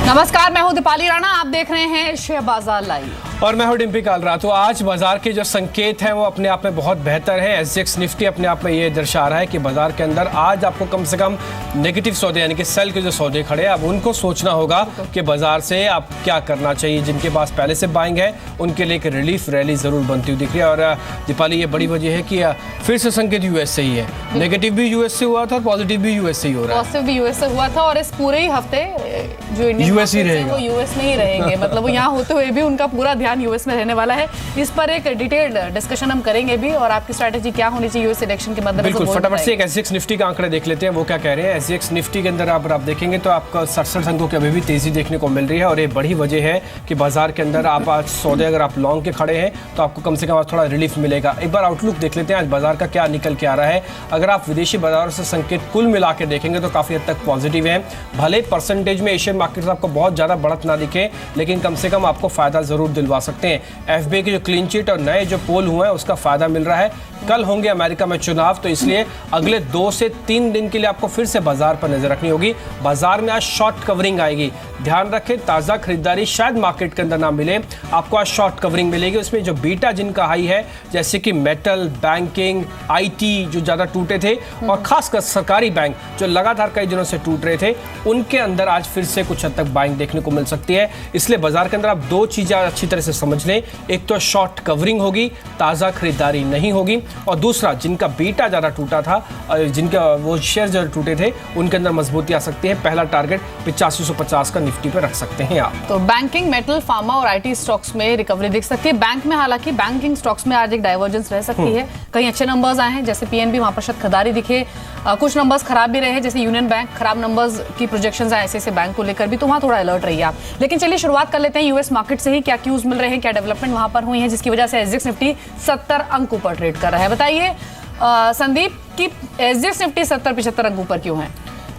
नमस्कार, मैं हूं दीपाली राणा। आप देख रहे हैं शेयर बाजार लाइव और मैं हूं डिम्पी कालरा। तो आज बाजार के जो संकेत हैं वो अपने आप में बहुत बेहतर हैं। एसजीएक्स निफ्टी अपने आप में ये दर्शा रहा है कि बाजार के अंदर आज आपको कम से कम नेगेटिव सौदे यानी कि सेल के जो सौदे खड़े हैं अब उनको सोचना होगा कि बाजार से आप क्या करना चाहिए। जिनके पास पहले से बाइंग है उनके लिए एक रिलीफ रैली जरूर बनती हुई दिख रही है। और दीपाली ये बड़ी वजह है कि फिर से संकेत यूएस से ही है। नेगेटिव भी यूएस से हुआ था, पॉजिटिव भी यूएस से ही हो रहा है। पॉजिटिव भी यूएस से हुआ था और इस पूरे ही हफ्ते जो इंडियन यूएस ही रहेगा, वो यूएस में ही रहेंगे। मतलब वो यहाँ होते हुए भी उनका पूरा ध्यान यूएस में रहने वाला है। इस पर एक डिटेल्ड डिस्कशन हम करेंगे भी और आपकी स्ट्रैटेजी क्या होनी चाहिए यूएस इलेक्शन के मद्देनजर। बिल्कुल, फटाफट से एक एसजीएक्स निफ्टी का आंकड़े देख लेते हैं वो क्या कह रहे हैं। एसजीएक्स निफ्टी के अंदर आप देखेंगे तो आपका 67 अंकों की अभी भी तेजी देखने को मिल रही है। और ये बड़ी वजह है कि बाजार के अंदर आप आज सौदे अगर आप लॉन्ग के खड़े हैं तो आपको कम से कम आज थोड़ा रिलीफ मिलेगा। एक बार आउटलुक देख लेते हैं आज बाजार का क्या निकल के आ रहा है। अगर आप विदेशी बाजारों से संकेत कुल मिला के देखेंगे तो काफी हद तक पॉजिटिव है। भले परसेंटेज में एशियन मार्केट्स आपको बहुत ज्यादा बढ़त ना दिखे लेकिन कम से कम आपको फायदा जरूर दिलवा सकते हैं। एफबीआई की जो क्लीन चिट और नए जो पोल हुए हैं उसका फायदा मिल रहा है। कल होंगे अमेरिका में चुनाव तो इसलिए अगले 2 से 3 दिन के लिए आपको फिर से बाजार पर नजर रखनी होगी। बाजार में आज शॉर्ट कवरिंग आएगी, ध्यान रखें। ताजा खरीदारी शायद मार्केट के अंदर ना मिले, आपको आज शॉर्ट कवरिंग मिलेगी। उसमें जो बीटा जिनका हाई है जैसे कि मेटल, बैंकिंग, आईटी जो ज्यादा टूटे थे और खासकर सरकारी बैंक जो लगातार कई दिनों से टूट रहे थे उनके अंदर आज फिर से कुछ हद तक बाइंग देखने को मिल सकती है। इसलिए बाजार के अंदर आप 2 चीजें अच्छी तरह से समझ लें। एक तो शॉर्ट कवरिंग होगी, ताजा खरीदारी नहीं होगी। और दूसरा जिनका बीटा ज्यादा टूटा था, जिनका वो शेयर ज्यादा टूटे थे उनके अंदर मजबूती आ सकती है। पहला टारगेट 8550 का निफ्टी पे रख सकते हैं आप। तो बैंकिंग, मेटल, फार्मा और आईटी स्टॉक्स में रिकवरी दिख सकती है। बैंक में हालांकि बैंकिंग स्टॉक्स में आज एक डाइवर्जेंस रह सकती है। कहीं अच्छे नंबर्स आए हैं जैसे पीएनबी, वहां पर शायद खरीदारी दिखे। कुछ नंबर्स खराब भी रहे जैसे यूनियन बैंक, खराब नंबर्स की प्रोजेक्शंस आए ऐसे बैंक को लेकर भी, तो वहां थोड़ा अलर्ट रहिए आप। लेकिन चलिए शुरुआत कर लेते हैं यूएस मार्केट से ही। क्या क्यूज मिल रहे हैं, क्या डेवलपमेंट वहां पर हुई है जिसकी वजह से एसजीएक्स निफ्टी 70 अंकों पर ट्रेड कर रहा है। बताइए संदीप की एसजीएक्स निफ्टी 70-75 अंकों पर क्यों है?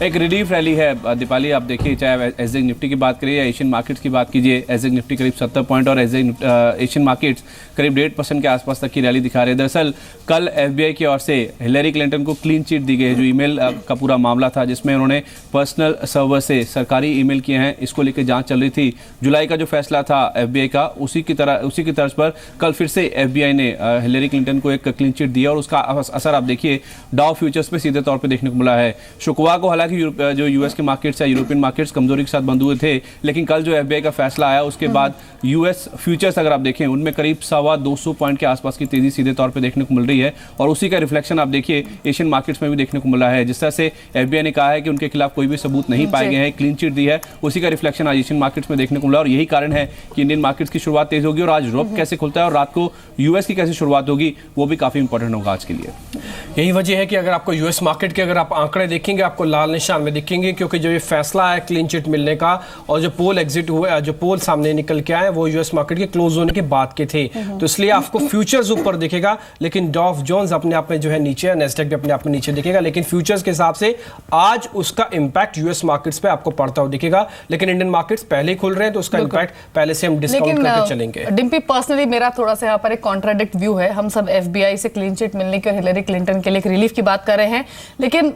एक रिलीफ रैली है दीपाली। आप देखिए चाहे एसजीएक्स निफ्टी की बात करिए या एशियन मार्केट्स की बात कीजिए, एसजीएक्स निफ्टी करीब 70 पॉइंट और एशियन मार्केट्स करीब 1.5% के आसपास तक की रैली दिखा रहे हैं। दरअसल कल एफबीआई की ओर से हिलेरी क्लिंटन को क्लीन चिट दी गई है। जो ईमेल का पूरा मामला था जिसमें उन्होंने पर्सनल सर्वर से सरकारी ईमेल किए हैं, इसको लेकर जांच चल रही थी। जुलाई का जो फैसला था एफबीआई का उसी की तर्ज पर कल फिर से एफबीआई ने हिलेरी क्लिंटन को एक क्लीन चिट दिया और उसका असर आप देखिए डाउ फ्यूचर्स पे सीधे तौर पर देखने को मिला है। शुक्रवार को जो यूएस के मार्केट्स है, यूरोपियन मार्केट्स कमजोरी के साथ बंद हुए थे लेकिन कल जो एफबीआई का फैसला आया उसके बाद यूएस फ्यूचर्स अगर आप देखें उनमें करीब 225 पॉइंट के आसपास की तेजी सीधे तौर पे देखने को मिल रही है। और उसी का रिफ्लेक्शन आप देखिए एशियन मार्केट्स में भी देखने को मिला है। जिस तरह से एफबीआई ने कहा है कि उनके खिलाफ कोई भी सबूत नहीं पाए गए हैं, क्लीन चिट दी है, उसी का रिफ्लेक्शन आज एशियन मार्केट्स में देखने को मिला। और यही कारण है कि इंडियन मार्केट्स की शुरुआत तेज होगी और आज यूरोप कैसे खुलता है और रात को यूएस की कैसे शुरुआत होगी वो भी काफी इंपॉर्टेंट होगा आज के लिए। यही वजह है कि अगर आपको यूएस मार्केट के अगर आप आंकड़े देखेंगे आपको लाल निशान में दिखेंगे क्योंकि जो ये फैसला है क्लीन चिट मिलने का और जो पोल एग्जिट हुए, जो पोल सामने निकल के आए वो यूएस मार्केट के क्लोज होने के बाद के थे। तो इसलिए आपको फ्यूचर्स ऊपर दिखेगा लेकिन डॉव जोन्स अपने आप में जो है नीचे है, नैस्डैक भी अपने आप में नीचे दिखेगा। लेकिन फ्यूचर्स के हिसाब से आज उसका इंपैक्ट यूएस मार्केट्स पे आपको पड़ता हुआ दिखेगा। लेकिन इंडियन मार्केट्स पहले ही खुल रहे हैं तो उसका इंपैक्ट पहले से हम डिस्काउंट करके चलेंगे। डिम्पी, पर्सनली मेरा थोड़ा सा यहाँ पर एक कॉन्ट्राडिक्ट व्यू है। हम सब एफबीआई से क्लीन चिट मिलने की और हिलेरी क्लिंटन के लिए एक रिलीफ की बात कर रहे हैं लेकिन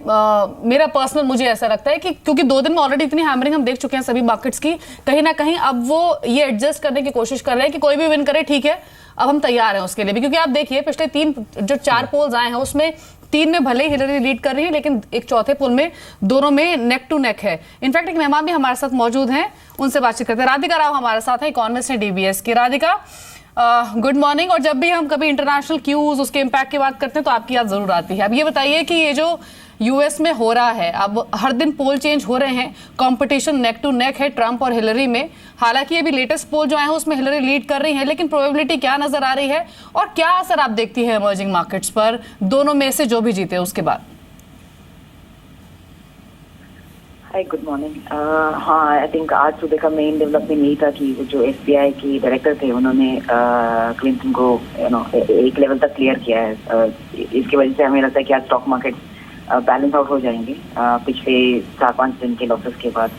मेरा पर्सनल मुझे ऐसा लगता है कि क्योंकि 2 दिन में ऑलरेडी इतनी हैमरिंग हम देख चुके हैं सभी मार्केट्स की, कहीं ना कहीं अब वो ये एडजस्ट करने की कोशिश कर रहे हैं कि कोई भी विन करे ठीक है, अब हम तैयार हैं उसके लिए भी। क्योंकि आप देखिए पिछले 4 पोल्स आए हैं उसमें 3 में भले ही हिलेरी लीड कर रही है लेकिन एक चौथे पोल में दोनों में नेक टू नेक है। इनफैक्ट एक मेहमान भी हमारे साथ मौजूद हैं, उनसे बातचीत करते हैं। राधिका राव हमारे साथ है, इकोनॉमिस्ट है डीबीएस की। Radhika, good morning. और जब भी हम कभी इंटरनेशनल क्यूज उसके इम्पैक्ट की बात करते हैं तो आपकी याद जरूर आती है। अब ये बताइए कि ये जो यूएस में हो रहा है, अब हर दिन पोल चेंज हो रहे हैं, कंपटीशन नेक टू नेक है ट्रंप और हिलेरी में। हालांकि अभी लेटेस्ट पोल जो आए हैं उसमें हिलेरी लीड कर रही है लेकिन प्रोबेबिलिटी क्या नजर आ रही है और क्या असर आप देखती है इमर्जिंग मार्केट्स पर दोनों में से जो भी जीते उसके बाद? हाय, गुड मॉर्निंग। हाँ, आई थिंक आज सुबह का मेन डेवलपमेंट यही था कि जो एफबीआई की डायरेक्टर थे उन्होंने क्लिंटन को एक लेवल तक क्लियर किया है। इसकी वजह से हमें लगता है कि आज स्टॉक मार्केट बैलेंस आउट हो जाएंगे पिछले 4-5 दिन के लॉसेस के बाद।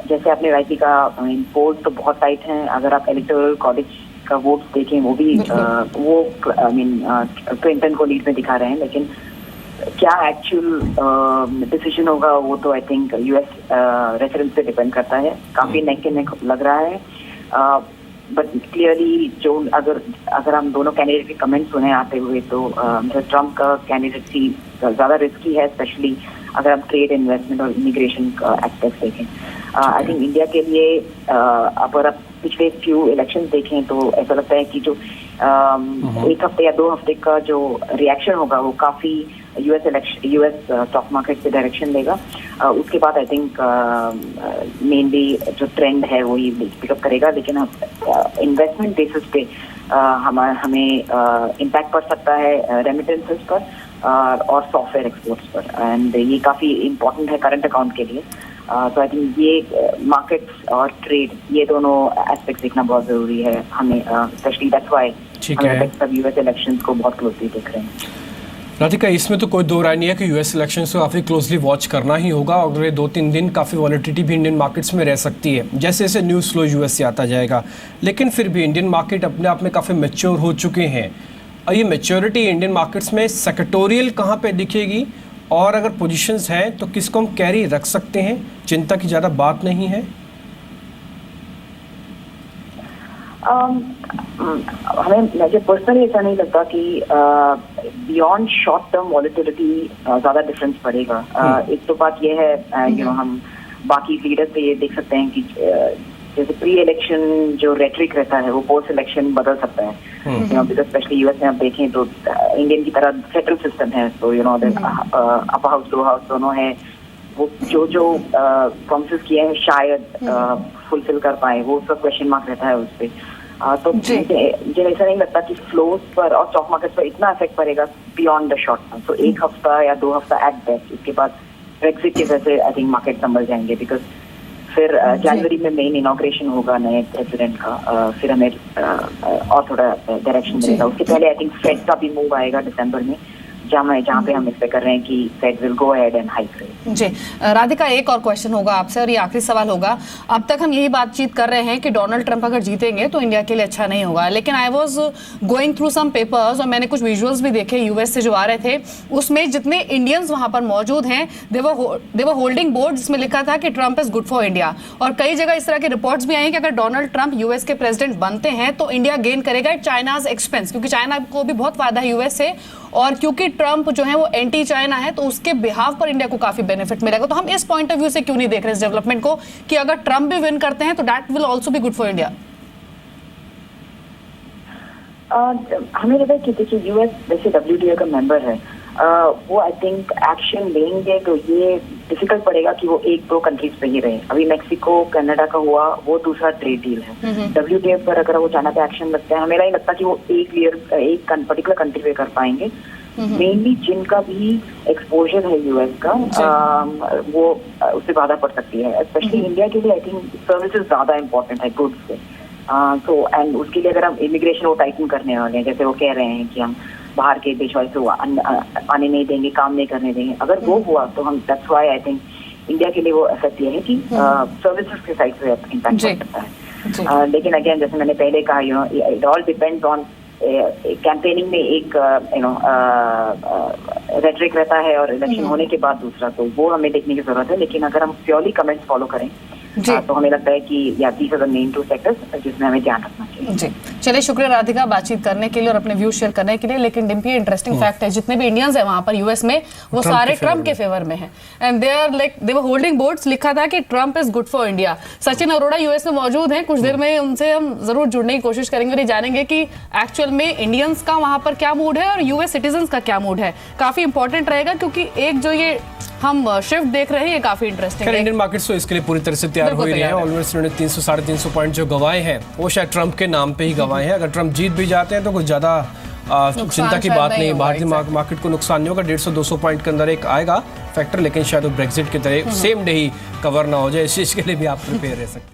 जैसे आपने राइटी का पोल तो बहुत टाइट हैं। अगर आप इलेक्टोरल कॉलेज का वोट देखें वो भी वो क्लिंटन को लीड में दिखा रहे हैं लेकिन क्या एक्चुअल डिसीजन होगा वो तो आई थिंक यूएस रेफरेंस पे डिपेंड करता है. काफी नेक के नेक लग रहा है. बट क्लियरली जो अगर हम दोनों कैंडिडेट के कमेंट सुने आते हुए तो ट्रम्प का कैंडिडेटसी ज्यादा रिस्की है, स्पेशली अगर हम ट्रेड, इन्वेस्टमेंट और इमिग्रेशन का एस्पेक्ट देखें. आई थिंक इंडिया के लिए अगर आप पिछले फ्यू इलेक्शंस देखें तो ऐसा लगता है कि जो एक हफ्ते या 2 हफ्ते का जो रिएक्शन होगा वो काफी यूएस स्टॉक मार्केट पे डायरेक्शन लेगा. उसके बाद आई थिंक मेनली जो ट्रेंड है वही पिकअप करेगा. लेकिन इन्वेस्टमेंट बेसिस पे हमें इम्पैक्ट पड़ सकता है रेमिटेंसेस पर और सॉफ्टवेयर एक्सपोर्ट्स पर, एंड ये काफी इम्पोर्टेंट है करंट अकाउंट के लिए. तो आई थिंक ये मार्केट्स और ट्रेड, ये दोनों एस्पेक्ट्स देखना बहुत जरूरी है हमें, स्पेशली दैट्स व्हाई हम सब यूएस इलेक्शंस को बहुत क्लोजली देख रहे हैं. राधिका, इसमें तो कोई दो राय नहीं है कि यूएस इलेक्शंस को काफ़ी क्लोजली वॉच करना ही होगा और अगले 2-3 दिन काफ़ी वॉलेटिलिटी भी इंडियन मार्केट्स में रह सकती है जैसे जैसे न्यूज़ फ्लो यूएस से आता जाएगा. लेकिन फिर भी इंडियन मार्केट अपने आप में काफ़ी मैच्योर हो चुके हैं. और ये मैच्योरिटी इंडियन मार्केट्स में सेक्टोरियल कहाँ पे दिखेगी, और अगर पोजीशंस हैं तो किसको हम कैरी रख सकते हैं? चिंता की ज़्यादा बात नहीं है. हमें मुझे पर्सनली ऐसा नहीं लगता कि बियॉन्ड शॉर्ट टर्म वॉलेटिलिटी ज़्यादा डिफरेंस पड़ेगा. एक तो बात ये है हम बाकी लीडर पे ये देख सकते हैं कि जैसे प्री इलेक्शन जो रेटरिक रहता है वो पोस्ट इलेक्शन बदल सकता है. बिकॉज स्पेशली यूएस में आप देखें तो इंडियन की तरह फेडरल सिस्टम है, तो अपर हाउस लोअर हाउस दोनों है. वो जो प्रॉमिसेस किए हैं शायद फुलफिल कर पाए, वो सब क्वेश्चन मार्क रहता है उस पर. तो मुझे ऐसा नहीं लगता कि फ्लोज पर और स्टॉक मार्केट पर इतना इफेक्ट पड़ेगा बियॉन्ड द शॉर्ट टर्म. तो 1 हफ्ता या 2 हफ्ता एट बेस्ट. उसके बाद ब्रेक्सिट की वजह से आई थिंक मार्केट संभल जाएंगे, बिकॉज फिर जनवरी में मेन इनॉग्रेशन होगा नए प्रेसिडेंट का. फिर हमें और थोड़ा डायरेक्शन मिलेगा. उसके पहले आई थिंक फेड का भी मूव आएगा दिसंबर में, जहाँ पे हम एक्सपेक्ट कर रहे हैं कि Fed will go ahead and hike rate. जी राधिका, एक और क्वेश्चन होगा आपसे और ये आखिरी सवाल होगा. अब तक हम यही बातचीत कर रहे हैं कि डोनाल्ड ट्रंप अगर जीतेंगे तो इंडिया के लिए अच्छा नहीं होगा. लेकिन I was going through some papers और मैंने कुछ विजुअल्स भी देखे यूएस से जो आ रहे थे. उसमें जितने इंडियंस वहां पर मौजूद हैं दे वर होल्डिंग बोर्ड जिसमें लिखा था कि Trump is good for India. और कई जगह इस तरह की रिपोर्ट्स भी आई हैं कि अगर डोनाल्ड ट्रंप यूएस के प्रेसिडेंट बनते हैं तो इंडिया गेन करेगा एट चाइनाज एक्सपेंस, क्योंकि चाइना को भी बहुत फायदा है यूएस से, और क्योंकि ट्रंप जो है वो एंटी चाइना है तो उसके बिहाफ पर इंडिया को काफी बेनिफिट मिलेगा. तो हम इस पॉइंट ऑफ व्यू से क्यों नहीं देख रहे इस डेवलपमेंट को कि अगर ट्रंप भी विन करते हैं तो that will also be good for India? हमें लगता है कि देखिए यूएस वैसे WTO का मेंबर है, वो आई थिंक एक्शन लेंगे तो ये डिफिकल्ट पड़ेगा कि वो 1-2 कंट्रीज पे ही रहे. अभी मेक्सिको कनाडा का हुआ, वो दूसरा ट्रेड डील है. WTO पर अगर वो चाइना पे एक्शन लगता है, हमें नहीं लगता कि वो एक पर्टिकुलर कंट्री पे कर पाएंगे. मेनली जिनका भी एक्सपोजर है यूएस का वो उससे बाधा पड़ सकती है. स्पेशली इंडिया के लिए आई थिंक सर्विसेज ज्यादा इंपॉर्टेंट है गुड्स से. तो एंड उसके लिए अगर हम इमिग्रेशन वो टाइटन करने वाले हैं, जैसे वो कह रहे हैं कि हम बाहर के देश वाले से आने नहीं देंगे, काम नहीं करने देंगे, अगर वो हुआ तो हम that's why I think India के लिए वो इफेक्ट ये है कि सर्विसेज के साइड से इम्पैक्ट पड़ सकता है. लेकिन अगेन जैसे मैंने पहले कहा, it all depends on campaigning में एक रेटरिक रहता है और इलेक्शन होने के बाद दूसरा, तो वो हमें देखने की जरूरत है. लेकिन अगर हम प्योरली कमेंट्स फॉलो करें तो हमें लगता है कि या these are the main 2 sectors जिसमें हमें ध्यान रखना चाहिए. जी चलिए, शुक्रिया राधिका बातचीत करने के लिए और अपने व्यू शेयर करने के लिए. लेकिन डिम्पी, इंटरेस्टिंग फैक्ट है जितने भी इंडियंस हैं वहां पर यूएस में वो सारे ट्रंप के फेवर में हैं and they are like they were holding boards, लिखा था कि Trump is good for India. Sachin Arora US में मौजूद हैं, कुछ देर में उनसे हम जरूर जुड़ने की कोशिश करेंगे और ये जानेंगे कि एक्चुअल में इंडियंस का वहां पर क्या मूड है और यूएस सिटीजन्स का क्या मूड है. काफी इंपॉर्टेंट रहेगा क्योंकि एक जो ये हम शिफ्ट देख रहे हैं ये काफी इंटरेस्टिंग है. इंडियन मार्केट्स तो इसके लिए पूरी तरह से तैयार हो रही है. ऑलमोस्ट उन्होंने 300-350 पॉइंट जो गवाए हैं वो शायद ट्रंप के नाम पे ही गवाए हैं. अगर ट्रंप जीत भी जाते हैं तो कुछ ज्यादा चिंता की बात नहीं. भारतीय मार्केट को नुकसान नहीं होगा. 150-200 पॉइंट के अंदर एक आएगा फैक्टर, लेकिन शायद वो ब्रेक्सिट की तरह सेम डे ही कवर ना हो जाए. इस चीज के लिए भी आप प्रिपेयर रह सकते हैं.